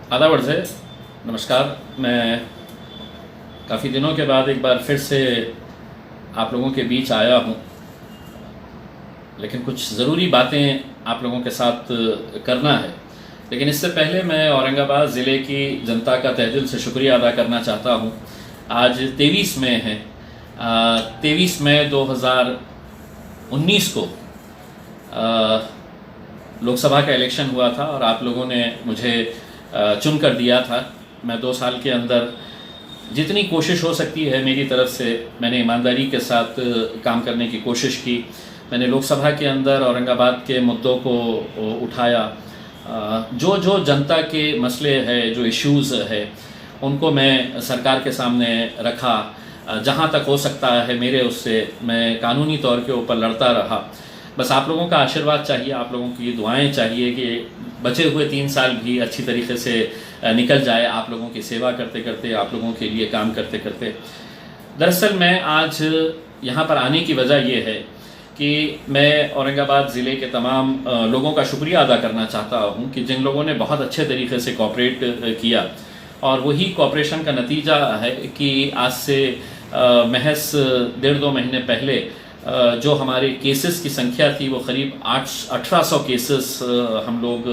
आदाब अर्ज़ है। नमस्कार। मैं काफ़ी दिनों के बाद एक बार फिर से आप लोगों के बीच आया हूँ, लेकिन कुछ ज़रूरी बातें आप लोगों के साथ करना है। लेकिन इससे पहले मैं औरंगाबाद ज़िले की जनता का तहे दिल से शुक्रिया अदा करना चाहता हूँ। आज 23 मई है। 23 मई 2019 को लोकसभा का इलेक्शन हुआ था और आप लोगों ने मुझे चुन कर दिया था। मैं 2 साल के अंदर जितनी कोशिश हो सकती है मेरी तरफ से मैंने ईमानदारी के साथ काम करने की कोशिश की। मैंने लोकसभा के अंदर औरंगाबाद के मुद्दों को उठाया। जो जो जनता के मसले हैं, जो इश्यूज़ है, उनको मैं सरकार के सामने रखा। जहाँ तक हो सकता है मेरे उससे मैं कानूनी तौर के ऊपर लड़ता रहा। बस आप लोगों का आशीर्वाद चाहिए, आप लोगों की दुआएं चाहिए कि बचे हुए 3 साल भी अच्छी तरीके से निकल जाए, आप लोगों की सेवा करते करते, आप लोगों के लिए काम करते करते। दरअसल मैं आज यहाँ पर आने की वजह ये है कि मैं औरंगाबाद ज़िले के तमाम लोगों का शुक्रिया अदा करना चाहता हूँ कि जिन लोगों ने बहुत अच्छे तरीके से कोऑपरेट किया, और वही कोऑपरेशन का नतीजा है कि आज से महज 1.5-2 महीने पहले जो हमारे केसेस की संख्या थी वो करीब 1800 केसेस हम लोग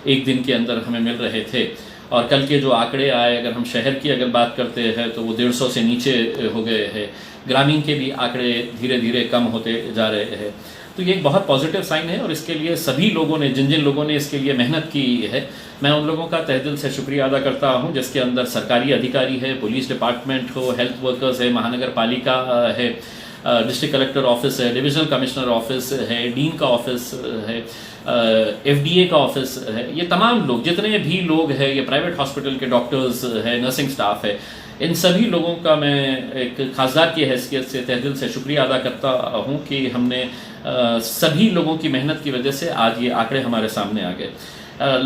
एक दिन के अंदर हमें मिल रहे थे। और कल के जो आंकड़े आए, अगर हम शहर की अगर बात करते हैं तो वो 150 से नीचे हो गए हैं। ग्रामीण के भी आंकड़े धीरे धीरे कम होते जा रहे हैं। तो ये एक बहुत पॉजिटिव साइन है और इसके लिए सभी लोगों ने, जिन जिन लोगों ने इसके लिए मेहनत की है, मैं उन लोगों का तहे दिल से शुक्रिया अदा करता हूँ, जिसके अंदर सरकारी अधिकारी है, पुलिस डिपार्टमेंट हो, हेल्थ वर्कर्स है, महानगर पालिका है, डिस्ट्रिक्ट कलेक्टर ऑफिस है, डिविजनल कमिश्नर ऑफिस है, डीन का ऑफिस है, एफडीए का ऑफिस है। ये तमाम लोग, जितने भी लोग हैं, ये प्राइवेट हॉस्पिटल के डॉक्टर्स है, नर्सिंग स्टाफ है, इन सभी लोगों का मैं एक खासदार की हैसियत से तहे दिल से शुक्रिया अदा करता हूँ कि हमने सभी लोगों की मेहनत की वजह से आज ये आंकड़े हमारे सामने आ गए।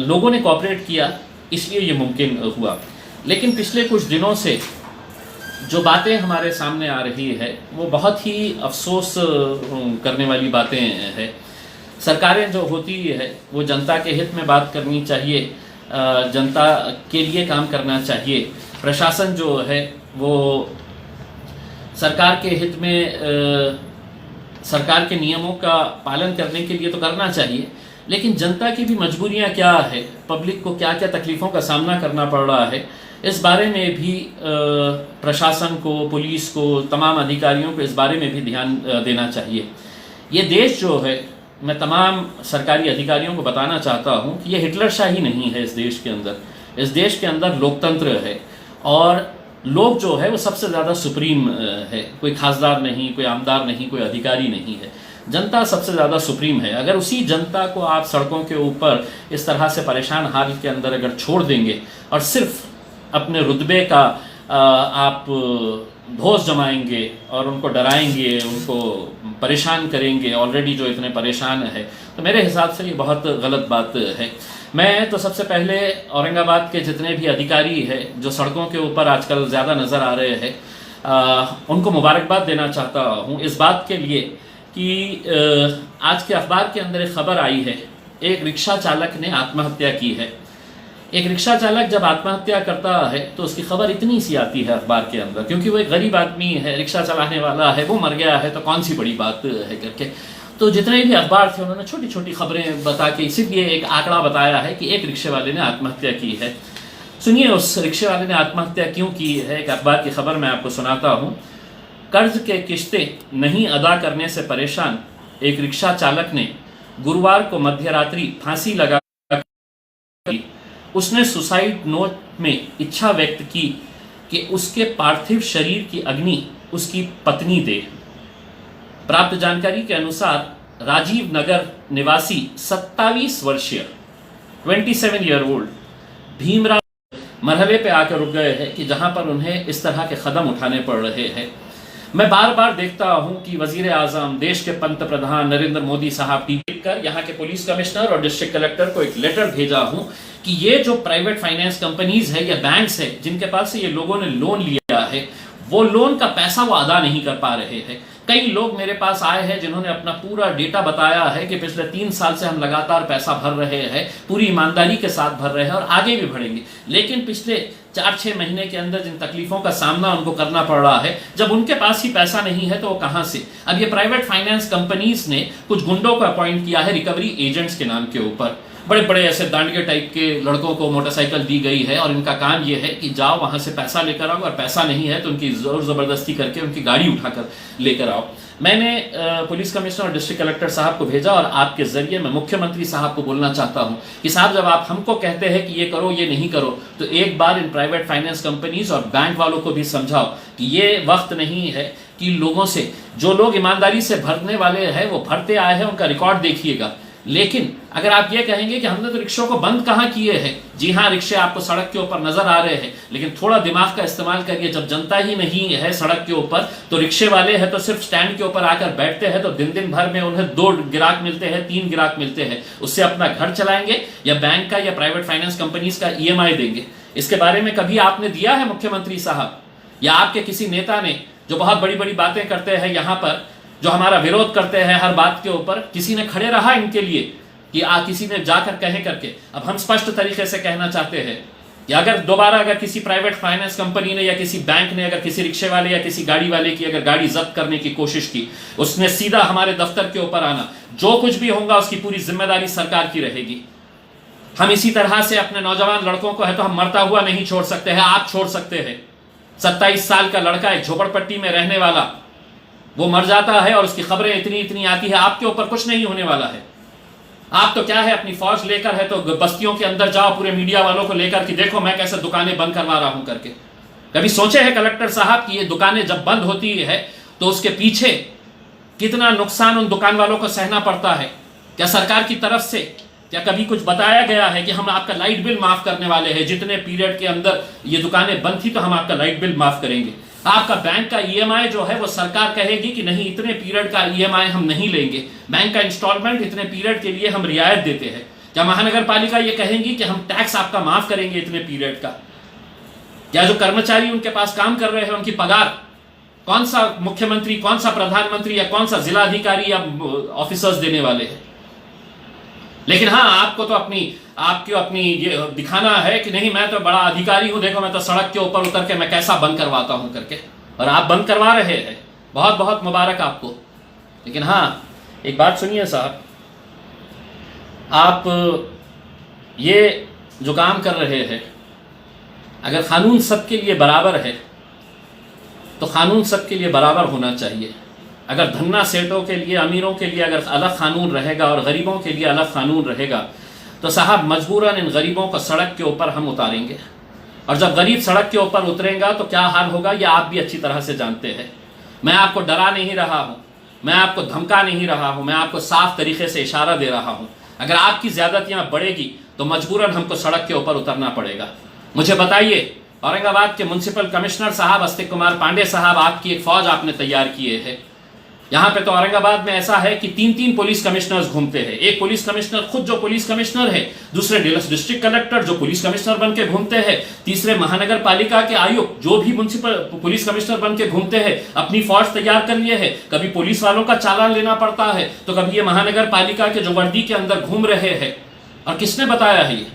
लोगों ने कोऑपरेट किया, इसलिए ये मुमकिन हुआ। लेकिन पिछले कुछ दिनों से जो बातें हमारे सामने आ रही है वो बहुत ही अफसोस करने वाली बातें हैं। सरकारें जो होती है वो जनता के हित में बात करनी चाहिए, जनता के लिए काम करना चाहिए। प्रशासन जो है वो सरकार के हित में सरकार के नियमों का पालन करने के लिए तो करना चाहिए, लेकिन जनता की भी मजबूरियां क्या है, पब्लिक को क्या क्या तकलीफ़ों का सामना करना पड़ रहा है, इस बारे में भी प्रशासन को, पुलिस को, तमाम अधिकारियों को इस बारे में भी ध्यान देना चाहिए। ये देश जो है, मैं तमाम सरकारी अधिकारियों को बताना चाहता हूँ कि ये हिटलरशाही नहीं है। इस देश के अंदर लोकतंत्र है और लोग जो है वो सबसे ज़्यादा सुप्रीम है। कोई खासदार नहीं, कोई आमदार नहीं, कोई अधिकारी नहीं है। जनता सबसे ज़्यादा सुप्रीम है। अगर उसी जनता को आप सड़कों के ऊपर इस तरह से परेशान हाल के अंदर अगर छोड़ देंगे और सिर्फ अपने रुतबे का आप धौंस जमाएंगे और उनको डराएंगे, उनको परेशान करेंगे, ऑलरेडी जो इतने परेशान है, तो मेरे हिसाब से ये बहुत गलत बात है। मैं तो सबसे पहले औरंगाबाद के जितने भी अधिकारी हैं जो सड़कों के ऊपर आजकल ज़्यादा नज़र आ रहे हैं, उनको मुबारकबाद देना चाहता हूँ इस बात के लिए कि आज के अखबार के अंदर एक खबर आई है, एक रिक्शा चालक ने आत्महत्या की है। एक रिक्शा चालक जब आत्महत्या करता है तो उसकी खबर इतनी सी आती है अखबार के अंदर, क्योंकि वो एक गरीब आदमी है, रिक्शा चलाने वाला है, वो मर गया है तो कौन सी बड़ी बात है करके। तो जितने भी अखबार थे उन्होंने छोटी छोटी खबरें बता के इसीलिए एक आंकड़ा बताया है कि एक रिक्शे वाले ने आत्महत्या की है। सुनिए उस रिक्शे वाले ने आत्महत्या क्यों की है। एक अखबार की खबर मैं आपको सुनाता हूँ। कर्ज के किश्तें नहीं अदा करने से परेशान एक रिक्शा चालक ने गुरुवार को मध्यरात्रि फांसी लगा, उसने सुसाइड नोट में इच्छा व्यक्त की कि उसके पार्थिव शरीर की अग्नि उसकी पत्नी दे। प्राप्त जानकारी के अनुसार राजीव नगर निवासी 27 वर्षीय 27 ईयर ओल्ड भीमराव मरहले पे आकर रुक गए हैं कि जहां पर उन्हें इस तरह के कदम उठाने पड़ रहे हैं। मैं बार बार देखता हूं कि वजीर आजम, देश के पंत प्रधान नरेंद्र मोदी साहब टीवी कर यहाँ के पुलिस कमिश्नर और डिस्ट्रिक्ट कलेक्टर को एक लेटर भेजा हूं कि ये जो प्राइवेट फाइनेंस कंपनीज है या बैंक्स है जिनके पास से ये लोगों ने लोन लिया है, वो लोन का पैसा वो अदा नहीं कर पा रहे हैं। कई लोग मेरे पास आए हैं जिन्होंने अपना पूरा डेटा बताया है कि पिछले 3 साल से हम लगातार पैसा भर रहे हैं, पूरी ईमानदारी के साथ भर रहे हैं और आगे भी भरेंगे, लेकिन पिछले 4-6 महीने के अंदर जिन तकलीफों का सामना उनको करना पड़ रहा है, जब उनके पास ही पैसा नहीं है तो वो कहां से। अब ये प्राइवेट फाइनेंस कंपनीज ने कुछ गुंडों को अपॉइंट किया है रिकवरी एजेंट्स के नाम के ऊपर। बड़े बड़े ऐसे दांडिया टाइप के लड़कों को मोटरसाइकिल दी गई है और इनका काम यह है कि जाओ वहां से पैसा लेकर आओ, और पैसा नहीं है तो उनकी जोर जबरदस्ती करके उनकी गाड़ी उठाकर लेकर आओ। मैंने पुलिस कमिश्नर और डिस्ट्रिक्ट कलेक्टर साहब को भेजा और आपके जरिए मैं मुख्यमंत्री साहब को बोलना चाहता हूं कि साहब जब आप हमको कहते हैं कि ये करो ये नहीं करो, तो एक बार इन प्राइवेट फाइनेंस कंपनीज और बैंक वालों को भी समझाओ कि ये वक्त नहीं है कि लोगों से, जो लोग ईमानदारी से भरने वाले हैं वो भरते आए हैं, उनका रिकॉर्ड देखिएगा। लेकिन अगर आप ये कहेंगे कि हमने तो रिक्शों को बंद कहाँ किए हैं, जी हाँ रिक्शे आपको सड़क के ऊपर नजर आ रहे हैं, लेकिन थोड़ा दिमाग का इस्तेमाल करिए। जब जनता ही नहीं है सड़क के ऊपर तो रिक्शे वाले हैं तो सिर्फ स्टैंड के ऊपर आकर बैठते हैं, तो दिन दिन भर में उन्हें 2 गिराक मिलते हैं, 3 गिराक मिलते हैं, उससे अपना घर चलाएंगे या बैंक का या प्राइवेट फाइनेंस कंपनीज का EMI देंगे। इसके बारे में कभी आपने दिया है मुख्यमंत्री साहब, या आपके किसी नेता ने जो बहुत बड़ी बड़ी बातें करते हैं यहाँ पर, जो हमारा विरोध करते हैं हर बात के ऊपर, किसी ने खड़े रहा इनके लिए कि किसी ने जाकर कहे करके। अब हम स्पष्ट तरीके से कहना चाहते हैं कि अगर दोबारा अगर किसी प्राइवेट फाइनेंस कंपनी ने या किसी बैंक ने अगर किसी रिक्शे वाले या किसी गाड़ी वाले की अगर गाड़ी जब्त करने की कोशिश की, उसने सीधा हमारे दफ्तर के ऊपर आना, जो कुछ भी होगा उसकी पूरी जिम्मेदारी सरकार की रहेगी। हम इसी तरह से अपने नौजवान लड़कों को है तो हम मरता हुआ नहीं छोड़ सकते हैं, आप छोड़ सकते हैं। 27 साल का लड़का एक झोपड़पट्टी में रहने वाला, वो मर जाता है और उसकी खबरें इतनी इतनी आती है, आपके ऊपर कुछ नहीं होने वाला है। आप तो क्या है अपनी फौज लेकर है तो बस्तियों के अंदर जाओ पूरे मीडिया वालों को लेकर कि देखो मैं कैसे दुकानें बंद करवा रहा हूं करके। कभी सोचे हैं कलेक्टर साहब कि ये दुकानें जब बंद होती है तो उसके पीछे कितना नुकसान उन दुकान वालों को सहना पड़ता है? क्या सरकार की तरफ से क्या कभी कुछ बताया गया है कि हम आपका लाइट बिल माफ करने वाले हैं, जितने पीरियड के अंदर ये दुकानें बंद थी तो हम आपका लाइट बिल माफ करेंगे? आपका बैंक का EMI जो है वो सरकार कहेगी कि नहीं इतने पीरियड का EMI हम नहीं लेंगे, बैंक का इंस्टॉलमेंट इतने पीरियड के लिए हम रियायत देते हैं। क्या महानगर पालिका ये कहेंगी कि हम टैक्स आपका माफ करेंगे इतने पीरियड का? क्या जो कर्मचारी उनके पास काम कर रहे हैं उनकी पगार कौन सा मुख्यमंत्री, कौन सा प्रधानमंत्री या कौन सा जिलाधिकारी या ऑफिसर्स देने वाले हैं? लेकिन हाँ, आपको तो अपनी ये दिखाना है कि नहीं मैं तो बड़ा अधिकारी हूं, देखो मैं तो सड़क के ऊपर उतर के मैं कैसा बंद करवाता हूं करके, और आप बंद करवा रहे हैं। बहुत बहुत मुबारक आपको। लेकिन हाँ, एक बात सुनिए साहब, आप ये जो काम कर रहे हैं, अगर कानून सबके लिए बराबर है तो कानून सबके लिए बराबर होना चाहिए। अगर धन्ना सेठों के लिए, अमीरों के लिए अगर अलग कानून रहेगा और गरीबों के लिए अलग कानून रहेगा तो साहब मजबूरन इन गरीबों को सड़क के ऊपर हम उतारेंगे, और जब गरीब सड़क के ऊपर उतरेगा तो क्या हाल होगा ये आप भी अच्छी तरह से जानते हैं। मैं आपको डरा नहीं रहा हूं, मैं आपको धमका नहीं रहा हूं, मैं आपको साफ तरीके से इशारा दे रहा हूं। अगर आपकी ज्यादतियां बढ़ेगी तो मजबूरन हमको सड़क के ऊपर उतरना पड़ेगा। मुझे बताइए, औरंगाबाद के म्युनिसिपल कमिश्नर साहब अस्तिक कुमार पांडे साहब, आपकी एक फौज आपने तैयार किए है। यहाँ पे तो औरंगाबाद में ऐसा है कि 3-3 पुलिस कमिश्नर्स घूमते हैं। एक पुलिस कमिश्नर खुद जो पुलिस कमिश्नर है, दूसरे डिस्ट्रिक्ट कलेक्टर जो पुलिस कमिश्नर बन के घूमते हैं, तीसरे महानगर पालिका के आयुक्त जो भी म्युनिसिपल पुलिस कमिश्नर बन के घूमते हैं। अपनी फौज तैयार कर लिए है, कभी पुलिस वालों का चालान लेना पड़ता है तो कभी ये महानगर पालिका के जो वर्दी के अंदर घूम रहे हैं। और किसने बताया है ये?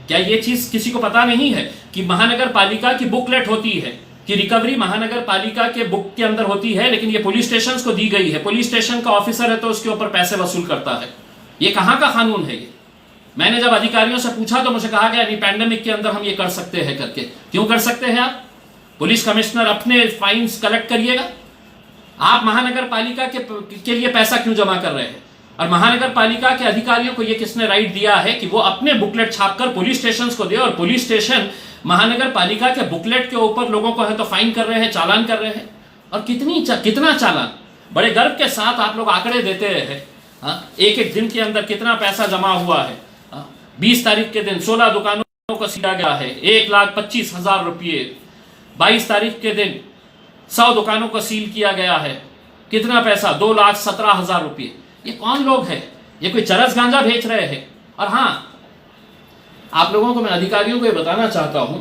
क्या ये चीज किसी को पता नहीं है कि महानगर पालिका की बुकलेट होती है कि रिकवरी महानगर पालिका के बुक के अंदर होती है, लेकिन ये पुलिस स्टेशन को दी गई है। पुलिस स्टेशन का ऑफिसर है तो उसके ऊपर पैसे वसूल करता है। ये कहां का कानून है ये? मैंने जब अधिकारियों से पूछा तो मुझे कहा गया नहीं, पैंडेमिक के अंदर हम ये कर सकते हैं करके। क्यों कर सकते हैं आप? पुलिस कमिश्नर अपने फाइन्स कलेक्ट करिएगा, आप महानगर पालिका के लिए पैसा क्यों जमा कर रहे हैं? और महानगर पालिका के अधिकारियों को ये किसने राइट दिया है कि वो अपने बुकलेट छापकर पुलिस स्टेशन को दे, और पुलिस स्टेशन महानगर पालिका के बुकलेट के ऊपर लोगों को है तो फाइन कर रहे हैं, चालान कर रहे हैं। और कितना चालान? बड़े गर्व के साथ आप लोग आंकड़े देते हैं, एक एक दिन के अंदर कितना पैसा जमा हुआ है। 20 तारीख के दिन 16 दुकानों को सीधा गया है, 1,25,000 रुपये। 22 तारीख के दिन 100 दुकानों को सील किया गया है, कितना पैसा? 2,17,000 रुपये। ये कौन लोग हैं? ये कोई चरस गांजा बेच रहे हैं? और हाँ, आप लोगों को मैं अधिकारियों को ये बताना चाहता हूं,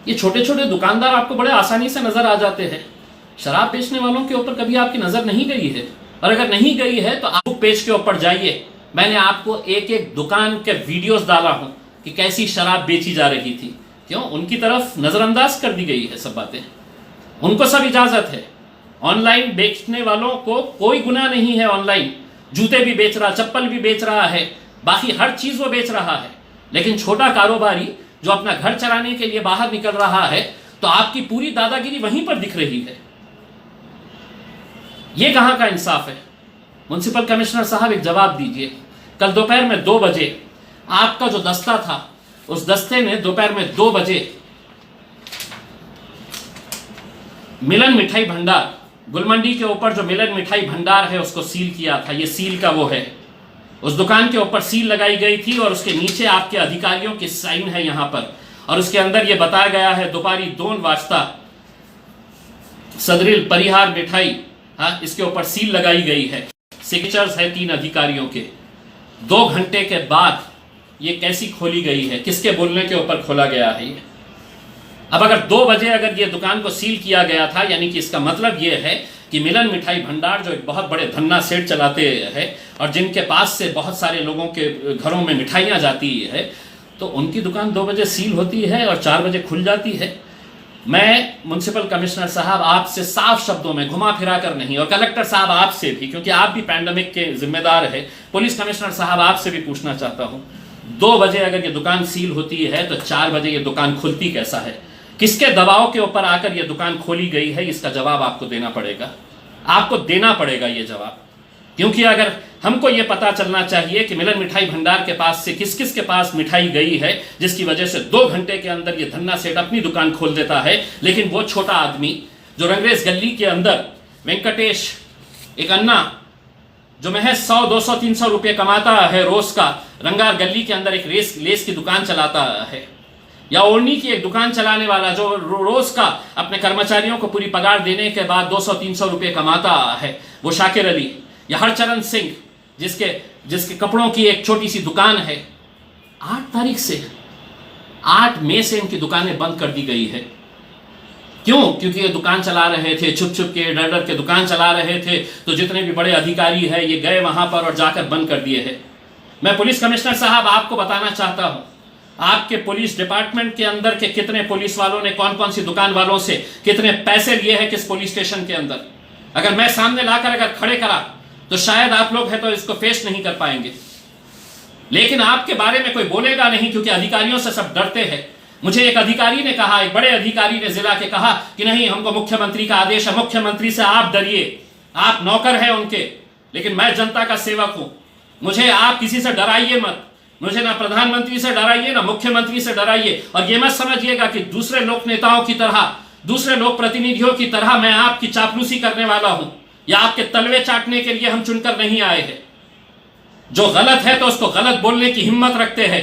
ये छोटे छोटे दुकानदार आपको बड़े आसानी से नजर आ जाते हैं। शराब बेचने वालों के ऊपर कभी आपकी नजर नहीं गई है? और अगर नहीं गई है तो आप पेज के ऊपर जाइए, मैंने आपको एक एक दुकान के वीडियोस डाला हूं कि कैसी शराब बेची जा रही थी। क्यों? उनकी तरफ नजरअंदाज कर दी गई है सब बातें, उनको सब इजाजत है। ऑनलाइन बेचने वालों को कोई गुनाह नहीं है, ऑनलाइन जूते भी बेच रहा, चप्पल भी बेच रहा है, बाकी हर चीज वो बेच रहा है। लेकिन छोटा कारोबारी जो अपना घर चलाने के लिए बाहर निकल रहा है, तो आपकी पूरी दादागिरी वहीं पर दिख रही है। ये कहां का इंसाफ है? म्युनिसिपल कमिश्नर साहब एक जवाब दीजिए। कल दोपहर में 2 बजे आपका जो दस्ता था, उस दस्ते ने दोपहर में 2 बजे मिलन मिठाई भंडार, गुलमंडी के ऊपर जो मिलन मिठाई भंडार है उसको सील किया था। ये सील का वो है, उस दुकान के ऊपर सील लगाई गई थी और उसके नीचे आपके अधिकारियों की साइन है यहां पर, और उसके अंदर यह बताया गया है दोपहरी 2 वाजता सदरिल परिहार मिठाई, हाँ, इसके ऊपर सील लगाई गई है, सिग्नेचर्स है 3 अधिकारियों के। 2 घंटे के बाद ये कैसी खोली गई है? किसके बोलने के ऊपर खोला गया है ये? अब अगर 2 बजे अगर ये दुकान को सील किया गया था, यानी कि इसका मतलब ये है कि मिलन मिठाई भंडार जो एक बहुत बड़े धन्ना सेठ चलाते हैं और जिनके पास से बहुत सारे लोगों के घरों में मिठाइयाँ जाती है, तो उनकी दुकान 2 बजे सील होती है और 4 बजे खुल जाती है। मैं म्युनिसिपल कमिश्नर साहब आपसे साफ शब्दों में घुमा फिरा कर नहीं, और कलेक्टर साहब आपसे भी, क्योंकि आप भी पैंडेमिक के जिम्मेदार है, पुलिस कमिश्नर साहब आपसे भी पूछना चाहता हूं, 2 बजे अगर ये दुकान सील होती है तो 4 बजे ये दुकान खुलती कैसा है? किसके दबाव के ऊपर आकर ये दुकान खोली गई है? इसका जवाब आपको देना पड़ेगा, आपको देना पड़ेगा ये जवाब। क्योंकि अगर हमको ये पता चलना चाहिए कि मिलन मिठाई भंडार के पास से किस किस के पास मिठाई गई है, जिसकी वजह से 2 घंटे के अंदर ये धन्ना सेठ अपनी दुकान खोल देता है, लेकिन वो छोटा आदमी जो रंगरेज गली के अंदर वेंकटेश, एक अन्ना जो महज 100, 200, 300 रुपये कमाता है रोज का, रंगार गली के अंदर एक लेस की दुकान चलाता है, या ओढ़नी की एक दुकान चलाने वाला जो रोज का अपने कर्मचारियों को पूरी पगार देने के बाद 200-300 रुपये कमाता है, वो शाकिर अली, या हरचरण सिंह जिसके कपड़ों की एक छोटी सी दुकान है, 8 तारीख से 8 मई से इनकी दुकानें बंद कर दी गई है। क्यों? क्योंकि ये दुकान चला रहे थे, छुप छुप के, डर डर के दुकान चला रहे थे, तो जितने भी बड़े अधिकारी हैं ये गए वहां पर और जाकर बंद कर दिए हैं। मैं पुलिस कमिश्नर साहब आपको बताना चाहता हूं, आपके पुलिस डिपार्टमेंट के अंदर के कितने पुलिस वालों ने कौन कौन सी दुकान वालों से कितने पैसे लिए हैं किस पुलिस स्टेशन के अंदर, अगर मैं सामने लाकर अगर खड़े करा तो शायद आप लोग है तो इसको फेस नहीं कर पाएंगे। लेकिन आपके बारे में कोई बोलेगा नहीं, क्योंकि अधिकारियों से सब डरते हैं। मुझे एक अधिकारी ने कहा, एक बड़े अधिकारी ने जिला के कहा कि नहीं, हमको मुख्यमंत्री का आदेश है, मुख्यमंत्री से आप डरिए, आप नौकर हैं उनके, लेकिन मैं जनता का सेवक हूं, मुझे आप किसी से डराइए मत, मुझे ना प्रधानमंत्री से डराइए ना मुख्यमंत्री से डराइए। और ये मत समझिएगा कि दूसरे लोक नेताओं की तरह, दूसरे लोक प्रतिनिधियों की तरह मैं आपकी चापलूसी करने वाला हूं, या आपके तलवे चाटने के लिए हम चुनकर नहीं आए हैं। जो गलत है तो उसको गलत बोलने की हिम्मत रखते हैं।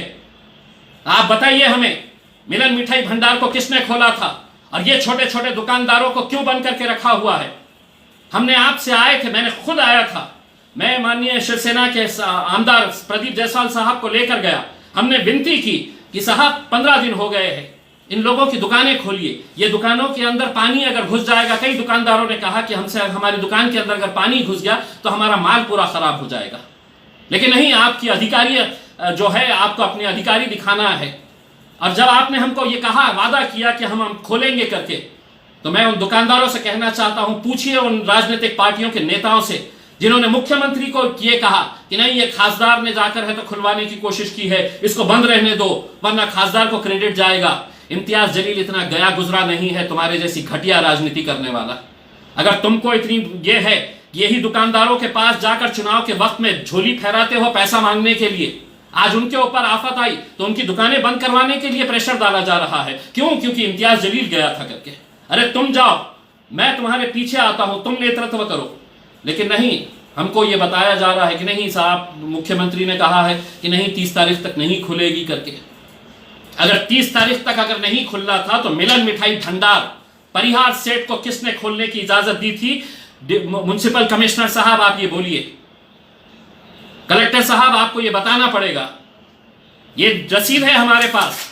आप बताइए हमें, मिलन मिठाई भंडार को किसने खोला था और ये छोटे छोटे दुकानदारों को क्यों बंद करके रखा हुआ है? हमने आपसे आए थे, मैंने खुद आया था, मैं माननीय शिवसेना के आमदार प्रदीप जायसवाल साहब को लेकर गया, हमने विनती की कि साहब 15 दिन हो गए हैं, इन लोगों की दुकानें खोलिए, ये दुकानों के अंदर पानी अगर घुस जाएगा, कई दुकानदारों ने कहा कि हमसे हमारी दुकान के अंदर अगर पानी घुस गया तो हमारा माल पूरा खराब हो जाएगा। लेकिन नहीं, आपकी अधिकारी जो है, आपको अपने अधिकारी दिखाना है। और जब आपने हमको ये कहा, वादा किया कि हम खोलेंगे करके, तो मैं उन दुकानदारों से कहना चाहता हूं, पूछिए उन राजनीतिक पार्टियों के नेताओं से जिन्होंने मुख्यमंत्री को ये कहा कि नहीं, ये खासदार ने जाकर है तो खुलवाने की कोशिश की है, इसको बंद रहने दो वरना खासदार को क्रेडिट जाएगा। इम्तियाज जलील इतना गया गुजरा नहीं है तुम्हारे जैसी घटिया राजनीति करने वाला। अगर तुमको इतनी ये है, यही दुकानदारों के पास जाकर चुनाव के वक्त में झोली फहराते हो पैसा मांगने के लिए, आज उनके ऊपर आफत आई तो उनकी दुकानें बंद करवाने के लिए प्रेशर डाला जा रहा है। क्यों? क्योंकि इम्तियाज जलील गया था करके। अरे तुम जाओ, मैं तुम्हारे पीछे आता हूं, तुम नेतृत्व करो। लेकिन नहीं, हमको ये बताया जा रहा है कि नहीं साहब, मुख्यमंत्री ने कहा है कि नहीं 30 तारीख तक नहीं खुलेगी करके। अगर 30 तारीख तक अगर नहीं खुलना था तो मिलन मिठाई भंडार परिहार सेठ को किसने खोलने की इजाजत दी थी? म्युनिसिपल कमिश्नर साहब आप ये बोलिए, कलेक्टर साहब आपको ये बताना पड़ेगा। ये रसीद है हमारे पास,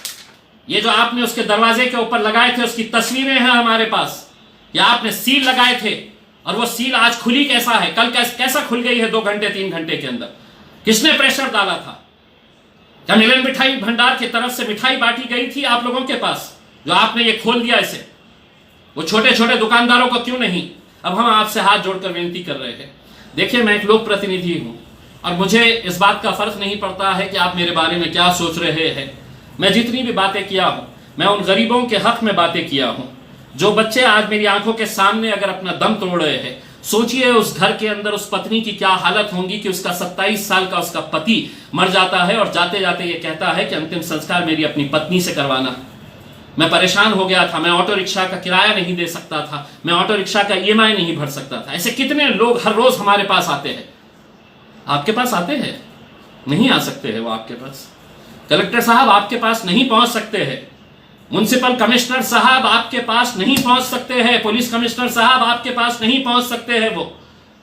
ये जो आपने उसके दरवाजे के ऊपर लगाए थे उसकी तस्वीरें हैं हमारे पास। या आपने सील लगाए थे और वो सील आज खुली कैसा है, कल कैसा खुल गई है 2 घंटे 3 घंटे के अंदर? किसने प्रेशर डाला था? क्या मिलन मिठाई भंडार की तरफ से मिठाई बांटी गई थी आप लोगों के पास जो आपने ये खोल दिया इसे? वो छोटे छोटे दुकानदारों को क्यों नहीं? अब हम आपसे हाथ जोड़कर विनती कर रहे हैं, देखिए मैं एक लोक प्रतिनिधि हूं और मुझे इस बात का फर्क नहीं पड़ता है कि आप मेरे बारे में क्या सोच रहे हैं। मैं जितनी भी बातें किया हूं, मैं उन गरीबों के हक में बातें किया हूं। जो बच्चे आज मेरी आंखों के सामने अगर अपना दम तोड़ रहे हैं, सोचिए उस घर के अंदर उस पत्नी की क्या हालत होगी कि उसका 27 साल का उसका पति मर जाता है और जाते जाते ये कहता है कि अंतिम संस्कार मेरी अपनी पत्नी से करवाना। मैं परेशान हो गया था, मैं ऑटो रिक्शा का किराया नहीं दे सकता था, मैं ऑटो रिक्शा का EMI नहीं भर सकता था। ऐसे कितने लोग हर रोज हमारे पास आते हैं। आपके पास आते हैं? नहीं आ सकते हैं वो आपके पास। कलेक्टर साहब आपके पास नहीं पहुंच सकते हैं, म्युनिसिपल कमिश्नर साहब आपके पास नहीं पहुंच सकते हैं, पुलिस कमिश्नर साहब आपके पास नहीं पहुंच सकते हैं। वो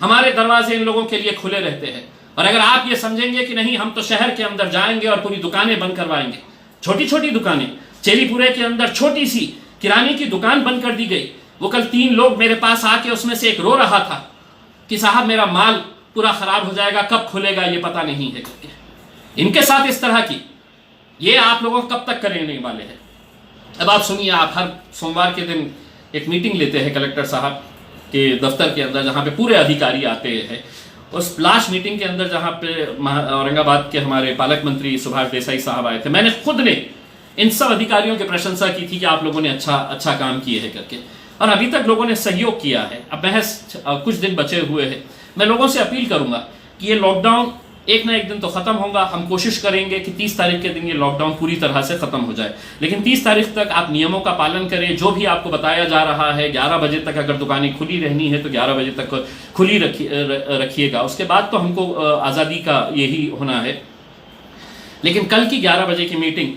हमारे दरवाजे इन लोगों के लिए खुले रहते हैं। और अगर आप ये समझेंगे कि नहीं हम तो शहर के अंदर जाएंगे और पूरी दुकानें बंद करवाएंगे, छोटी छोटी दुकानें, चेलीपुरे के अंदर छोटी सी किराने की दुकान बंद कर दी गई। वो कल 3 लोग मेरे पास आके उसमें से एक रो रहा था कि साहब मेरा माल पूरा खराब हो जाएगा, कब खुलेगा ये पता नहीं है करके। इनके साथ इस तरह की ये आप लोगों को कब तक करने वाले हैं? अब आप सुनिए, आप हर सोमवार के दिन एक मीटिंग लेते हैं कलेक्टर साहब के दफ्तर के अंदर जहाँ पे पूरे अधिकारी आते हैं। उस लास्ट मीटिंग के अंदर जहाँ पे औरंगाबाद के हमारे पालक मंत्री सुभाष देसाई साहब आए थे, मैंने खुद ने इन सब अधिकारियों की प्रशंसा की थी कि आप लोगों ने अच्छा काम किए है करके, और अभी तक लोगों ने सहयोग किया है। अब महज कुछ दिन बचे हुए हैं। मैं लोगों से अपील करूंगा कि ये लॉकडाउन एक ना एक दिन तो खत्म होगा। हम कोशिश करेंगे कि 30 तारीख के दिन ये लॉकडाउन पूरी तरह से खत्म हो जाए, लेकिन 30 तारीख तक आप नियमों का पालन करें। जो भी आपको बताया जा रहा है, 11 बजे तक अगर दुकानें खुली रहनी है तो 11 बजे तक खुली रखिएगा। उसके बाद तो हमको आज़ादी का यही होना है। लेकिन कल की 11 बजे की मीटिंग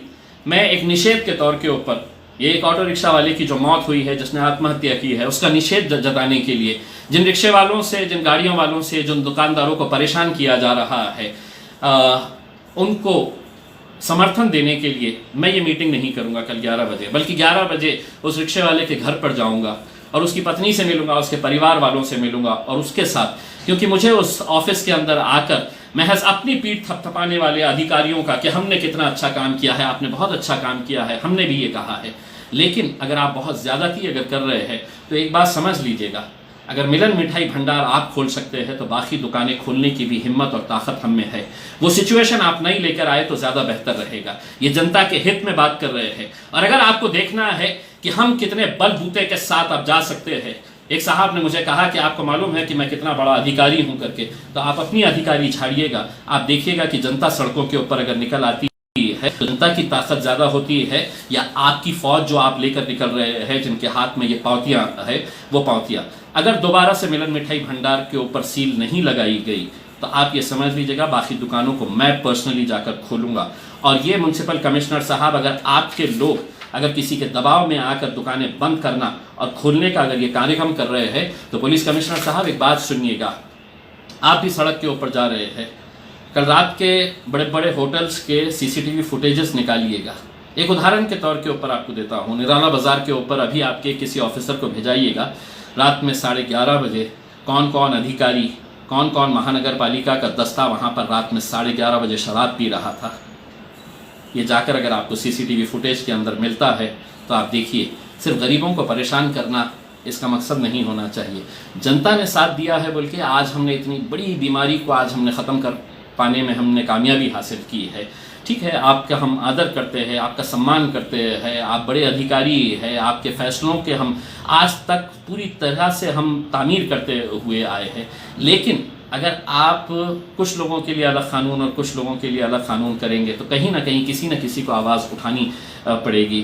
मैं एक निषेध के तौर के ऊपर, ये एक ऑटो रिक्शा वाले की जो मौत हुई है, जिसने आत्महत्या की है, उसका निषेध जताने के लिए, जिन रिक्शे वालों से, जिन गाड़ियों वालों से, जिन दुकानदारों को परेशान किया जा रहा है, उनको समर्थन देने के लिए मैं ये मीटिंग नहीं करूंगा कल 11 बजे, बल्कि 11 बजे उस रिक्शे वाले के घर पर जाऊंगा और उसकी पत्नी से मिलूंगा, उसके परिवार वालों से मिलूंगा और उसके साथ, क्योंकि मुझे उस ऑफिस के अंदर आकर महज अपनी पीठ थपथपाने वाले अधिकारियों का कि हमने कितना अच्छा काम किया है, आपने बहुत अच्छा काम किया है, हमने भी ये कहा है। लेकिन अगर आप बहुत ज़्यादती अगर कर रहे हैं तो एक बात समझ लीजिएगा, अगर मिलन मिठाई भंडार आप खोल सकते हैं तो बाकी दुकानें खोलने की भी हिम्मत और ताकत हम में है। वो सिचुएशन आप नहीं लेकर आए तो ज़्यादा बेहतर रहेगा। ये जनता के हित में बात कर रहे हैं। और अगर आपको देखना है कि हम कितने बलबूते के साथ आप जा सकते हैं, एक साहब ने मुझे कहा कि आपको मालूम है कि मैं कितना बड़ा अधिकारी हूं करके, तो आप अपनी अधिकारी छाड़िएगा, आप देखिएगा कि जनता सड़कों के ऊपर अगर निकल आती है, जनता की ताकत ज्यादा होती है या आपकी फौज जो आप लेकर निकल रहे हैं, जिनके हाथ में ये पावतियां है, वो पावतियां अगर दोबारा से मिलन मिठाई भंडार के ऊपर सील नहीं लगाई गई तो आप ये समझ लीजिएगा बाकी दुकानों को मैं पर्सनली जाकर खोलूंगा। और ये म्युनिसिपल कमिश्नर साहब, अगर आपके लोग अगर किसी के दबाव में आकर दुकानें बंद करना और खोलने का अगर ये कार्यक्रम कर रहे हैं तो पुलिस कमिश्नर साहब एक बात सुनिएगा, आप भी सड़क के ऊपर जा रहे हैं, कल रात के बड़े बड़े होटल्स के CCTV फुटेजेस निकालिएगा। एक उदाहरण के तौर के ऊपर आपको देता हूँ, निराला बाजार के ऊपर अभी आपके किसी ऑफिसर को भेजाइएगा, रात में 11:30 बजे कौन कौन अधिकारी, कौन कौन महानगर पालिका का दस्ता वहाँ पर रात में 11:30 बजे शराब पी रहा था। ये जाकर अगर आपको CCTV फुटेज के अंदर मिलता है तो आप देखिए, सिर्फ गरीबों को परेशान करना इसका मकसद नहीं होना चाहिए। जनता ने साथ दिया है बोल के आज हमने इतनी बड़ी बीमारी को आज हमने ख़त्म कर पाने में हमने कामयाबी हासिल की है। ठीक है, आपका हम आदर करते हैं, आपका सम्मान करते हैं, आप बड़े अधिकारी हैं, आपके फैसलों के हम आज तक पूरी तरह से हम तामीर करते हुए आए हैं। लेकिन अगर आप कुछ लोगों के लिए अलग कानून और कुछ लोगों के लिए अलग कानून करेंगे तो कहीं ना कहीं किसी न किसी को आवाज़ उठानी पड़ेगी।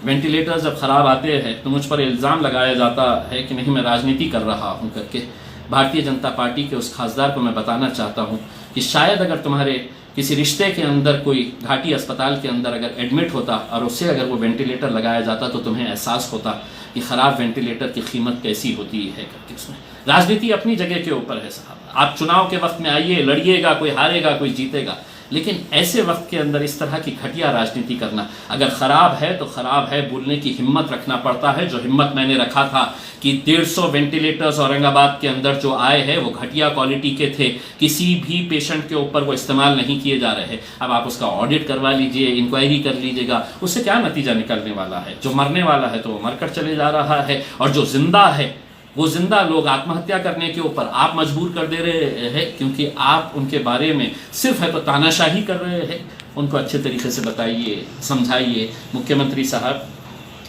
वेंटिलेटर जब ख़राब आते हैं तो मुझ पर इल्ज़ाम लगाया जाता है कि नहीं मैं राजनीति कर रहा हूं करके। भारतीय जनता पार्टी के उस खासदार को मैं बताना चाहता हूं कि शायद अगर तुम्हारे किसी रिश्ते के अंदर कोई घाटी अस्पताल के अंदर अगर एडमिट होता और उससे अगर वो वेंटिलेटर लगाया जाता तो तुम्हें एहसास होता कि ख़राब वेंटिलेटर की कीमत कैसी होती है करके। उसमें राजनीति अपनी जगह के ऊपर है साहब, आप चुनाव के वक्त में आइए, लड़िएगा, कोई हारेगा कोई जीतेगा, लेकिन ऐसे वक्त के अंदर इस तरह की घटिया राजनीति करना, अगर ख़राब है तो ख़राब है बोलने की हिम्मत रखना पड़ता है। जो हिम्मत मैंने रखा था कि 150 वेंटिलेटर्स औरंगाबाद के अंदर जो आए हैं वो घटिया क्वालिटी के थे, किसी भी पेशेंट के ऊपर वो इस्तेमाल नहीं किए जा रहे। अब आप उसका ऑडिट करवा लीजिए, इंक्वायरी कर लीजिएगा, उससे क्या नतीजा निकलने वाला है? जो मरने वाला है तो वो मरकर चले जा रहा है, और जो जिंदा है वो जिंदा लोग आत्महत्या करने के ऊपर आप मजबूर कर दे रहे हैं, क्योंकि आप उनके बारे में सिर्फ है तो तानाशाही कर रहे हैं। उनको अच्छे तरीके से बताइए, समझाइए। मुख्यमंत्री साहब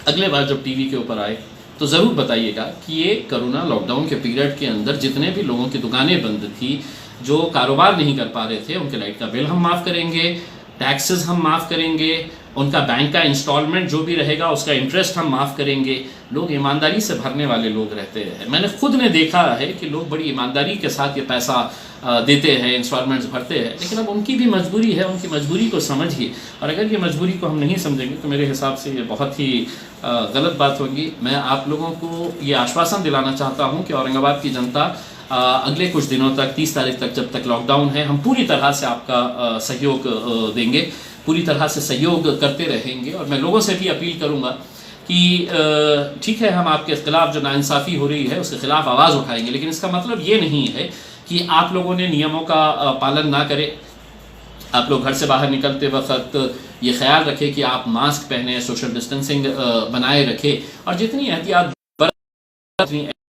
अगले बार जब टीवी के ऊपर आए तो ज़रूर बताइएगा कि ये कोरोना लॉकडाउन के पीरियड के अंदर जितने भी लोगों की दुकानें बंद थी, जो कारोबार नहीं कर पा रहे थे, उनके लाइट का बिल हम माफ़ करेंगे, टैक्सेस हम माफ़ करेंगे, उनका बैंक का इंस्टॉलमेंट जो भी रहेगा उसका इंटरेस्ट हम माफ़ करेंगे। लोग ईमानदारी से भरने वाले लोग रहते हैं। मैंने खुद ने देखा है कि लोग बड़ी ईमानदारी के साथ ये पैसा देते हैं, इंस्टॉलमेंट्स भरते हैं। लेकिन अब उनकी भी मजबूरी है, उनकी मजबूरी को समझिए। और अगर ये मजबूरी को हम नहीं समझेंगे तो मेरे हिसाब से ये बहुत ही गलत बात होगी। मैं आप लोगों को ये आश्वासन दिलाना चाहता हूँ कि औरंगाबाद की जनता अगले कुछ दिनों तक, 30 तारीख तक जब तक लॉकडाउन है, हम पूरी तरह से आपका सहयोग देंगे, पूरी तरह से सहयोग करते रहेंगे। और मैं लोगों से भी अपील करूंगा कि ठीक है, हम आपके खिलाफ जो नाइंसाफ़ी हो रही है उसके खिलाफ आवाज़ उठाएंगे, लेकिन इसका मतलब ये नहीं है कि आप लोगों ने नियमों का पालन ना करें। आप लोग घर से बाहर निकलते वक्त ये ख्याल रखें कि आप मास्क पहने, सोशल डिस्टेंसिंग बनाए रखें, और जितनी एहतियात